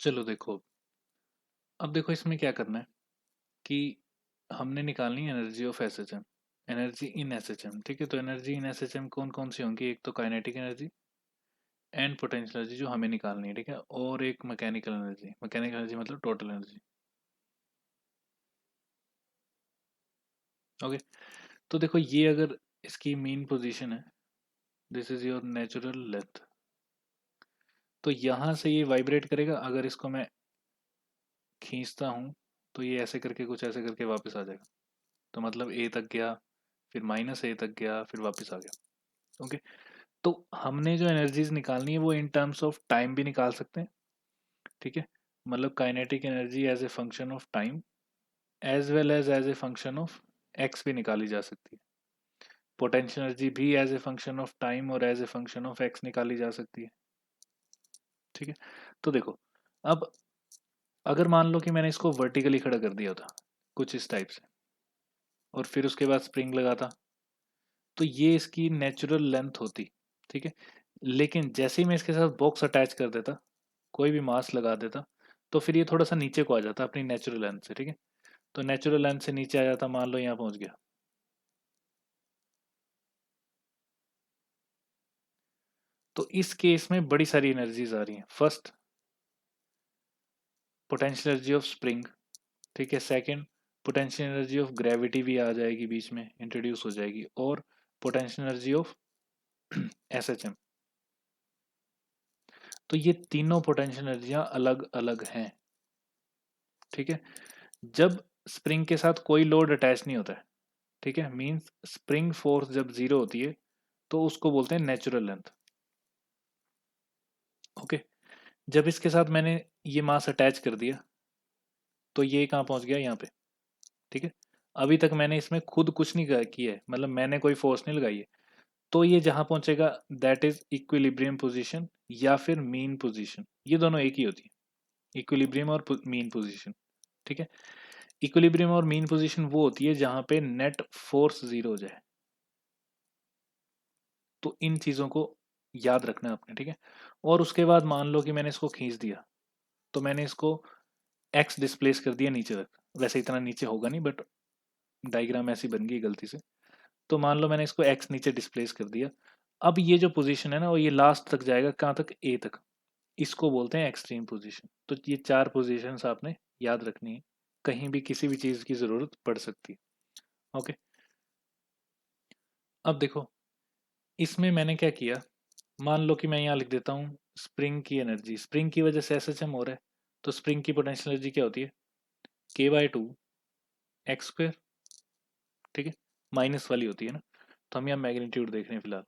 चलो देखो, अब देखो इसमें क्या करना है कि हमने निकालनी है energy of SHM, energy in SHM. ठीक है, तो एनर्जी इन एसएचएम कौन कौन सी होंगी? एक तो kinetic energy and potential energy जो हमें निकालनी है, ठीक है, और एक मैकेनिकल एनर्जी। मैकेनिकल एनर्जी मतलब टोटल एनर्जी। ओके, तो देखो ये अगर इसकी मीन पोजीशन है, this is your natural length, तो यहां से ये वाइब्रेट करेगा। अगर इसको मैं खींचता हूं तो ये ऐसे करके कुछ ऐसे करके वापस आ जाएगा। तो मतलब ए तक गया, फिर माइनस ए तक गया, फिर वापस आ गया। ओके, तो हमने जो एनर्जीज निकालनी है वो इन टर्म्स ऑफ टाइम भी निकाल सकते हैं। ठीक है, मतलब kinetic energy as a function of time as well as a function of x भी निकाली जा सकती है। पोटेंशियल एनर्जी भी as a function of time और as a function of x निकाली जा सकती है। ठीक है, तो देखो, अब अगर मान लो कि मैंने इसको वर्टिकली खड़ा कर दिया था कुछ इस टाइप से, और फिर उसके बाद स्प्रिंग लगाता, तो ये इसकी नेचुरल लेंथ होती। ठीक है, लेकिन जैसे ही मैं इसके साथ बॉक्स अटैच कर देता, कोई भी मास लगा देता, तो फिर ये थोड़ा सा नीचे को आ जाता अपनी नेचुरल लेंथ से। ठीक है, तो नेचुरल लेंथ से नीचे आ जाता, मान लो यहाँ पहुंच गया। तो इस केस में बड़ी सारी एनर्जीज आ रही हैं। First, potential energy of spring. ठीक है, second, potential energy of gravity भी आ जाएगी, बीच में इंट्रोड्यूस हो जाएगी, और पोटेंशियल एनर्जी ऑफ एसएचएम। तो ये तीनों पोटेंशियल एनर्जियां अलग अलग हैं। ठीक है, जब स्प्रिंग के साथ कोई लोड अटैच नहीं होता है, ठीक है, मींस स्प्रिंग फोर्स जब जीरो होती है, तो उसको बोलते हैं नेचुरल लेंथ। ओके, जब इसके साथ मैंने ये मास अटैच कर दिया, तो ये कहाँ पहुंच गया? यहाँ पे। ठीक है, अभी तक मैंने इसमें खुद कुछ नहीं किया है, मतलब मैंने कोई फोर्स नहीं लगाई है। तो ये जहां पहुंचेगा दैट इज इक्विलिब्रियम पोजीशन या फिर मीन पोजीशन, ये दोनों एक ही होती है, इक्विलिब्रियम और मीन पोजीशन। ठीक है, इक्विलिब्रियम और मीन पोजीशन वो होती है जहां पे नेट फोर्स जीरो हो जाए। तो इन चीजों को याद रखना है आपने। ठीक है, और उसके बाद मान लो कि मैंने इसको खींच दिया, तो मैंने इसको एक्स डिस्प्लेस कर दिया नीचे तक। वैसे इतना नीचे होगा नहीं, बट डायग्राम ऐसी बन गई गलती से। तो मान लो मैंने इसको एक्स नीचे डिस्प्लेस कर दिया। अब ये जो पोजीशन है ना, वो ये लास्ट तक जाएगा, कहाँ तक? ए तक। इसको बोलते हैं एक्सट्रीम पोजीशन। तो ये चार पोजीशंस आपने याद रखनी है, कहीं भी किसी भी चीज की जरूरत पड़ सकती है। ओके, अब देखो इसमें मैंने क्या किया, मान लो कि मैं यहाँ लिख देता हूँ स्प्रिंग की एनर्जी। स्प्रिंग की वजह से एसएचएम हो रहा है, तो स्प्रिंग की पोटेंशियल एनर्जी क्या होती है? K/2 x square. ठीक है, माइनस वाली होती है ना, तो हम यहाँ मैग्नीट्यूड देख रहे हैं फिलहाल।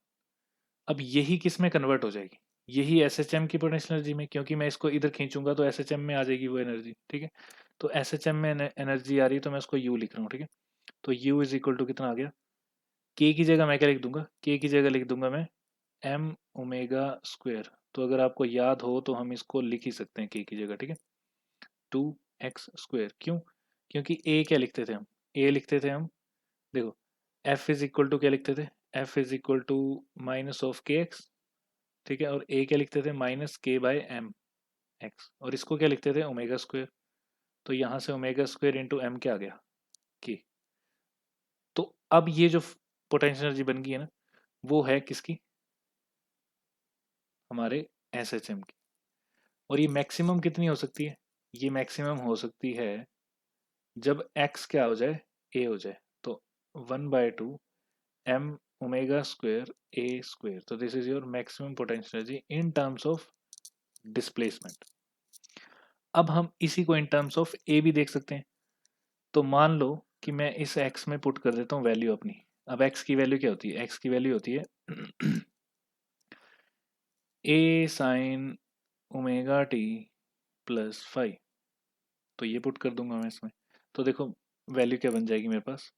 अब यही किस में कन्वर्ट हो जाएगी? यही एसएचएम की पोटेंशियल एनर्जी में, क्योंकि मैं इसको इधर खींचूंगा तो एसएचएम में आ जाएगी वो एनर्जी। ठीक है, तो एसएचएम में एनर्जी आ रही है, तो मैं उसको यू लिख रहा हूँ। ठीक है, तो यू इज इक्वल टू कितना आ गया? के की जगह मैं क्या लिख दूंगा? के की जगह लिख दूंगा मैं एम ओमेगा स्क्वायर। तो अगर आपको याद हो तो हम इसको लिख ही सकते हैं के की जगह। ठीक है, 2x स्क्वायर। क्यों? क्योंकि ए क्या लिखते थे हम? ए लिखते थे हम, देखो, एफ इज इक्वल टू क्या लिखते थे? F is equal to minus of के एक्स। ठीक है, और ए क्या लिखते थे? माइनस के बाय एम एक्स। और इसको क्या लिखते थे? Omega square. तो यहाँ से ओमेगा स्क्वायर इंटू एम क्या आ गया? के। तो अब ये जो पोटेंशियल एनर्जी बन गई है ना, वो है किसकी? हमारे एस एच एम की। और ये मैक्सिमम कितनी हो सकती है? ये मैक्सिमम हो सकती है जब एक्स क्या हो जाए? ए हो जाए। तो 1/2 M omega square a square. तो this is your maximum potential energy in terms of displacement. अब हम इसी को इन टर्म्स ऑफ ए भी देख सकते हैं। तो मान लो कि मैं इस x में पुट कर देता हूँ वैल्यू अपनी। अब x की वैल्यू क्या होती है? x की वैल्यू होती है a sine omega t plus five. तो ये पुट कर दूंगा मैं इसमें, तो देखो वैल्यू क्या बन जाएगी मेरे पास।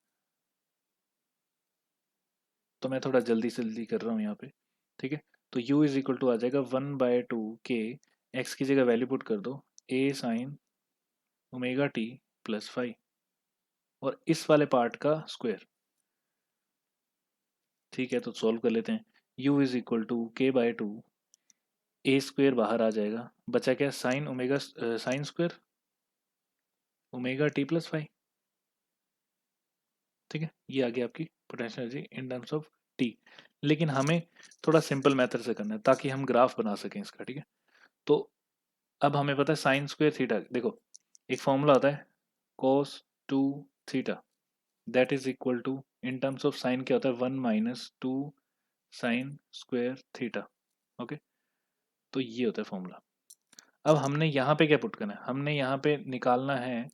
तो मैं थोड़ा जल्दी से जल्दी कर रहा हूँ यहाँ पे। ठीक है, तो u इज इक्वल टू आ जाएगा 1/2 के, x की जगह वैल्यू पुट कर दो a sine omega t plus five, और इस वाले पार्ट का स्क्वायर। ठीक है, तो सॉल्व कर लेते हैं। u is equal to K/2 a square बाहर आ जाएगा, बचा क्या, sine omega, sine square omega t plus five. ठीक है, ये आ गया आपकी potential energy in terms of t. लेकिन हमें थोड़ा सिंपल मेथड से करना है ताकि हम ग्राफ बना सकें इसका। ठीक है, तो अब हमें पता है साइन स्क्वेयर थीटा, देखो एक फॉर्मूला होता है cos two theta, that is equal to, in terms of sine क्या होता है, 1 - 2 साइन स्क्वेयर थीटा। ओके, तो ये होता है फॉर्मूला। अब हमने यहाँ पे क्या पुट करना है, हमने यहाँ पे निकालना है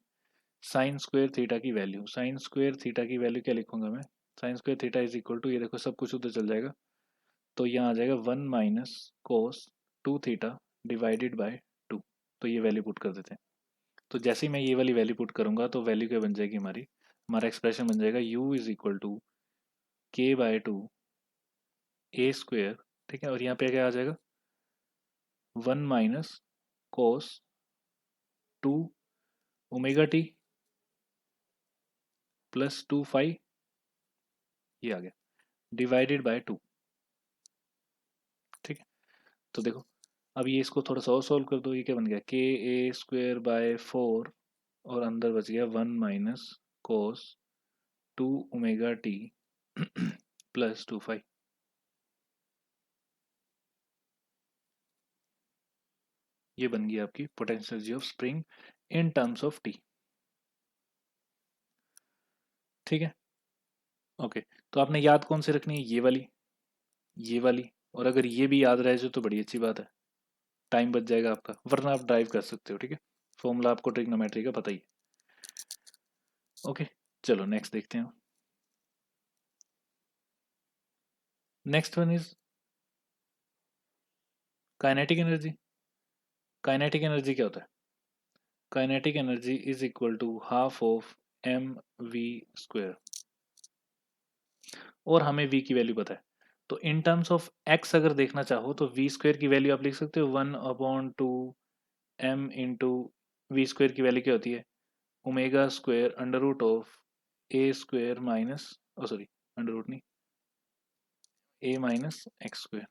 साइन स्क्वेयर थीटा की वैल्यू। साइन स्क्वेयर थीटा की वैल्यू क्या लिखूंगा मैं, sine square theta is equal to, ये देखो सब कुछ उधर चल जाएगा, तो यहाँ आ जाएगा 1 - cos 2 थीटा डिवाइडेड बाय 2। तो ये वैल्यू पुट कर देते हैं। तो जैसे ही मैं ये वाली वैल्यू पुट करूंगा तो वैल्यू क्या बन जाएगी हमारी, हमारा एक्सप्रेशन बन जाएगा u is equal to k/2 a square. ठीक है, और यहाँ पे क्या आ जाएगा, 1 - cos 2 omega t plus 2 phi, ये आ गया डिवाइडेड बाय 2। ठीक है, तो देखो अब ये इसको थोड़ा सा और सोल्व कर दो, ये क्या बन गया, ka² बाय 4, और अंदर बच गया 1 - cos 2 omega t plus 2 phi. ये बन गई आपकी potential energy of spring in terms of t. ठीक है, ओके, तो आपने याद कौन सी रखनी है, ये वाली, ये वाली, और अगर ये भी याद रह जाए तो बड़ी अच्छी बात है, टाइम बच जाएगा आपका, वरना आप ड्राइव कर सकते हो। ठीक है, फॉर्मूला आपको ट्रिग्नोमेट्री का पता ही है। ओके, चलो नेक्स्ट देखते हैं। Next one is kinetic energy. Kinetic energy क्या होता है, kinetic energy is equal to half of mv²। और हमें v की वैल्यू पता है, तो इन टर्म्स ऑफ x अगर देखना चाहो तो v² की वैल्यू आप लिख सकते हो 1/2 m इंटू v² की वैल्यू क्या होती है, ओमेगा² under root of a² minus, oh sorry under root नहीं, a - x²।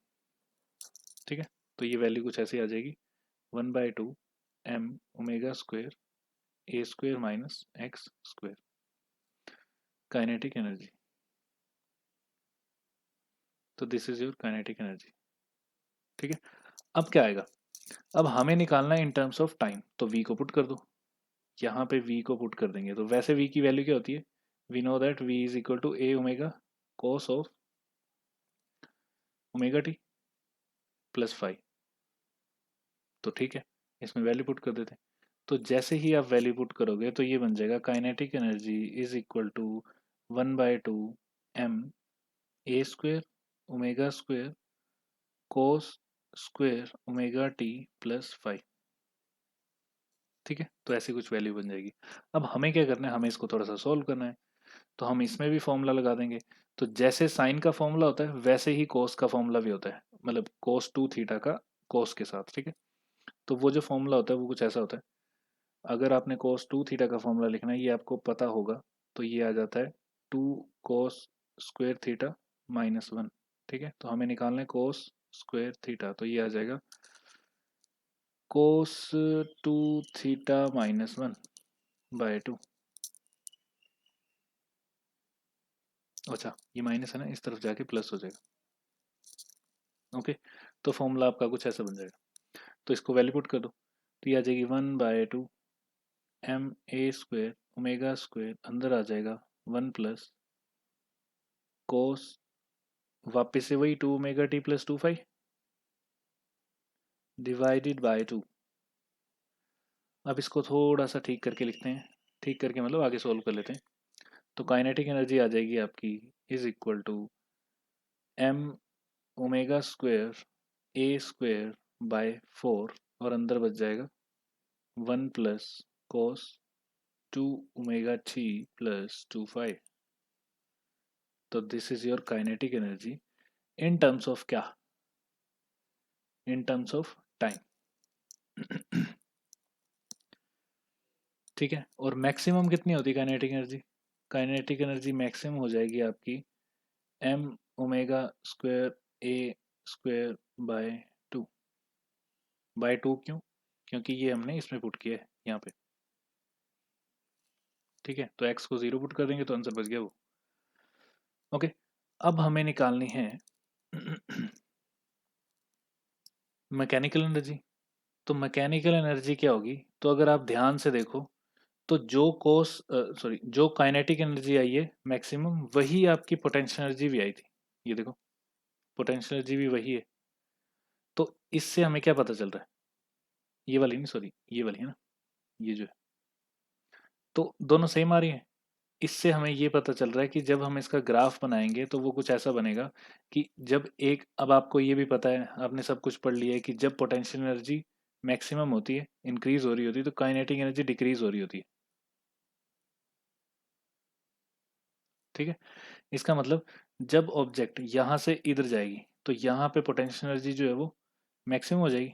ठीक है, तो ये वैल्यू कुछ ऐसी आ जाएगी 1/2 m ओमेगा² a² - x²। काइनेटिक एनर्जी, तो this is your kinetic energy. ठीक है, अब क्या आएगा, अब हमें निकालना है इन टर्म्स ऑफ टाइम, तो v को पुट कर दो, यहाँ पे v को पुट कर देंगे, तो वैसे v की वैल्यू क्या होती है, we know that v is equal to a omega cos of omega t plus five. तो ठीक है, इसमें वैल्यू पुट कर देते हैं, तो जैसे ही आप वैल्यू पुट करोगे तो ये बन जाएगा kinetic energy is equal to 1/2 m a² ओमेगा² cos square omega t plus five. ठीक है, तो ऐसी कुछ वैल्यू बन जाएगी। अब हमें क्या करना है, हमें इसको थोड़ा सा सोल्व करना है, तो हम इसमें भी फॉर्मूला लगा देंगे। तो जैसे साइन का फॉर्मूला होता है वैसे ही कोस का फॉर्मूला भी होता है, मतलब cos 2 थीटा का कोस के साथ। ठीक है, तो वो जो फॉर्मूला होता है वो कुछ ऐसा होता है, अगर आपने cos 2 थीटा का फॉर्मूला लिखना है, ये आपको पता होगा, तो ये आ जाता है 2 cos² थीटा - 1। ठीक है, तो हमें निकालना है cos² थीटा, तो ये आ जाएगा cos 2 थीटा - 1/2। अच्छा, ये माइनस है ना, इस तरफ जाके प्लस हो जाएगा। ओके, तो फॉर्मूला आपका कुछ ऐसा बन जाएगा, तो इसको वैल्यू पुट कर दो, तो ये आ जाएगी 1/2 ma² ओमेगा² अंदर आ जाएगा 1 प्लस कोस, वापिस से वही 2 omega t plus 2 phi divided by 2। अब इसको थोड़ा सा ठीक करके लिखते हैं, ठीक करके मतलब आगे सोल्व कर लेते हैं। तो काइनेटिक एनर्जी आ जाएगी आपकी इज इक्वल टू m ओमेगा² a² बाय 4, और अंदर बच जाएगा 1 plus cos 2 omega t plus 2 phi. तो this is your kinetic energy in terms of क्या, इन टर्म्स ऑफ टाइम। ठीक है, और मैक्सिमम कितनी होती है kinetic energy, kinetic energy maximum हो जाएगी आपकी m ओमेगा² a² बाय 2। बाय 2 क्यों? क्योंकि ये हमने इसमें पुट किया है यहाँ पे। ठीक है, तो x को 0 पुट कर देंगे तो आंसर बच गया वो। ओके, अब हमें निकालनी है मैकेनिकल एनर्जी। तो मैकेनिकल एनर्जी क्या होगी? तो अगर आप ध्यान से देखो तो जो जो काइनेटिक एनर्जी आई है मैक्सिमम, वही आपकी पोटेंशियल एनर्जी भी आई थी। ये देखो, पोटेंशियल एनर्जी भी वही है। तो इससे हमें क्या पता चल रहा है? ये वाली नहीं, सॉरी, ये वाली है ना, ये जो है, तो दोनों सेम आ रही है। इससे हमें ये पता चल रहा है कि जब हम इसका ग्राफ बनाएंगे तो वो कुछ ऐसा बनेगा कि जब एक, अब आपको ये भी पता है, आपने सब कुछ पढ़ लिया है कि जब पोटेंशियल एनर्जी मैक्सिमम होती है, इंक्रीज हो रही होती है, तो काइनेटिक एनर्जी डिक्रीज हो रही होती है। ठीक है, इसका मतलब जब ऑब्जेक्ट यहाँ से इधर जाएगी तो यहाँ पे पोटेंशियल एनर्जी जो है वो मैक्सिमम हो जाएगी,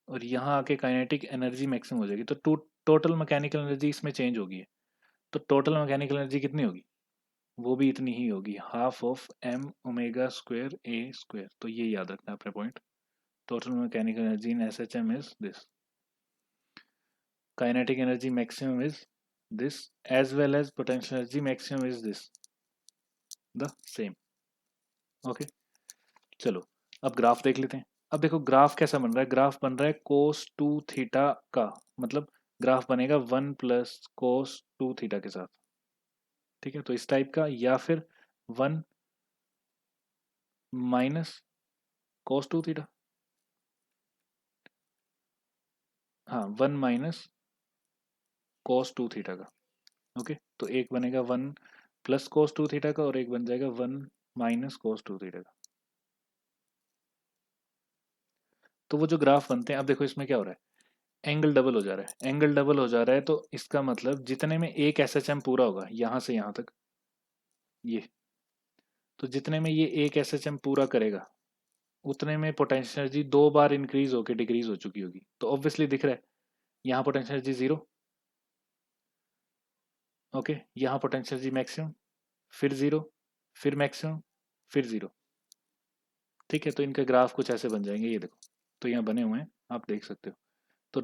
और यहाँ आके काइनेटिक एनर्जी मैक्सिमम हो जाएगी, तो टोटल मैकेनिकल एनर्जी इसमें चेंज होगी। तो टोटल मैकेनिकल एनर्जी कितनी होगी? वो भी इतनी ही होगी, half of m omega square a square. तो ये याद रखना अपने point. Total mechanical energy in S H M is this, kinetic energy maximum is this, as well as potential energy maximum is this, the same. Okay, चलो अब graph देख लेते हैं। अब देखो ग्राफ कैसा बन रहा है, ग्राफ बन रहा है कोस 2 थीटा का, मतलब ग्राफ बनेगा 1 प्लस कोस 2 थीटा के साथ। ठीक है, तो इस टाइप का, या फिर 1 माइनस कोस 2 थीटा। हाँ, 1 माइनस कोस 2 थीटा का। ओके, तो एक बनेगा 1 प्लस कोस 2 थीटा का, और एक बन जाएगा 1 माइनस कोस 2 थीटा का। तो वो जो ग्राफ बनते हैं, अब देखो इसमें क्या हो रहा है, एंगल डबल हो जा रहा है, एंगल डबल हो जा रहा है, तो इसका मतलब जितने में एक एस एच एम पूरा होगा यहाँ से यहाँ तक, ये, तो जितने में ये एक एस एच एम पूरा करेगा उतने में पोटेंशियल एनर्जी 2 बार इंक्रीज होकर डिक्रीज हो चुकी होगी। तो ऑब्वियसली दिख रहा है, यहाँ पोटेंशियल एनर्जी 0, ओके, यहाँ पोटेंशियल एनर्जी मैक्सिमम, फिर 0, फिर मैक्सिमम, फिर 0। ठीक है, तो इनके ग्राफ कुछ ऐसे बन जाएंगे, ये देखो, तो यहाँ बने हुए हैं, आप देख सकते हो।